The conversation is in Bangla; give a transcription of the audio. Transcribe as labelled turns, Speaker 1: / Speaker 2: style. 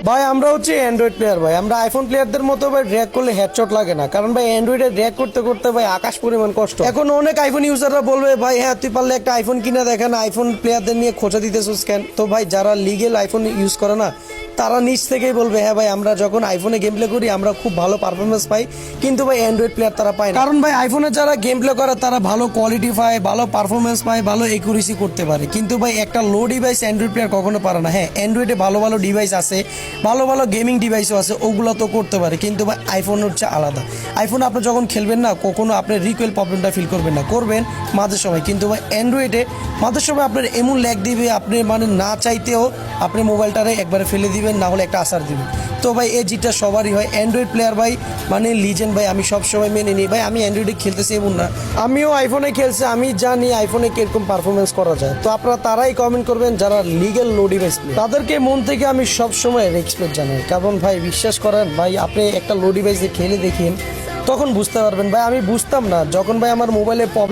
Speaker 1: ভাই আমরা হচ্ছে অ্যান্ড্রয়েড প্লেয়ার ভাই, আমরা আইফোন প্লেয়ারদের মতো ভাই ড্র্যাগ করলে হেডশট লাগে না, কারণ ভাই অ্যান্ড্রয়েডে ড্র্যাগ করতে করতে ভাই আকাশ পরিমাণ কষ্ট। এখন অনেক আইফোন ইউজাররা বলবে ভাই হ্যাঁ তুই পারলে একটা আইফোন কিনে দেখেন, আইফোন প্লেয়ারদের নিয়ে খোঁচা দিতেছিস কেন? তো ভাই যারা লিগেল আইফোন ইউজ করে না তারা নিজ থেকেই বলবে হ্যাঁ ভাই আমরা যখন আইফোনে গেম প্লে করি আমরা খুব ভালো পারফরমেন্স পাই, কিন্তু ভাই অ্যান্ড্রয়েড প্লেয়ার তারা পায় না। কারণ ভাই আইফোনে যারা গেম প্লে করে তারা ভালো কোয়ালিটি পায়, ভালো পারফরমেন্স পায়, ভালো একুরেসি করতে পারে, কিন্তু ভাই একটা লো ডিভাইস অ্যান্ড্রয়েড প্লেয়ার কখনো পারে না। হ্যাঁ অ্যান্ড্রয়েডে ভালো ভালো ডিভাইস আছে, ভালো ভালো গেমিং ডিভাইসও আছে, ওগুলো তো করতে পারে, কিন্তু ভাই আইফোন হচ্ছে আলাদা। আইফোন আপনি যখন খেলবেন না কখনো আপনি রিকোয়েল প্রবলেমটা ফিল করবেন না, করবেন মাঝে সময়, কিন্তু ভাই অ্যান্ড্রয়েডে মাঝে সময় আপনার এমন ল্যাগ দিবে আপনি মানে না চাইতেও আপনি মোবাইলটারে একবারে ফেলে দিবেন, না হলে একটা আসার দিবেন। তো ভাই এই জিতটা সবারই হয়। অ্যান্ড্রয়েড প্লেয়ার ভাই মানে লিজেন্ড ভাই, আমি সব সময় মেনে নিই ভাই। আমি অ্যান্ড্রয়েডে খেলতেছি এমন না, আমিও আইফোনে খেলছি, আমি জানি আইফোনে কিরকম পারফরমেন্স করা যায়। তো আপনারা তারাই কমেন্ট করবেন যারা লিগেল লো ডিভাইস, তাদেরকে মন থেকে আমি সব সময় রেসপেক্ট জানাই। কারণ ভাই বিশ্বাস করেন ভাই, আপনি একটা লো ডিভাইস দিয়ে খেলে দেখেন তখন বুঝতে পারবেন। ভাই আমি বুঝতাম না যখন ভাই আমার মোবাইলে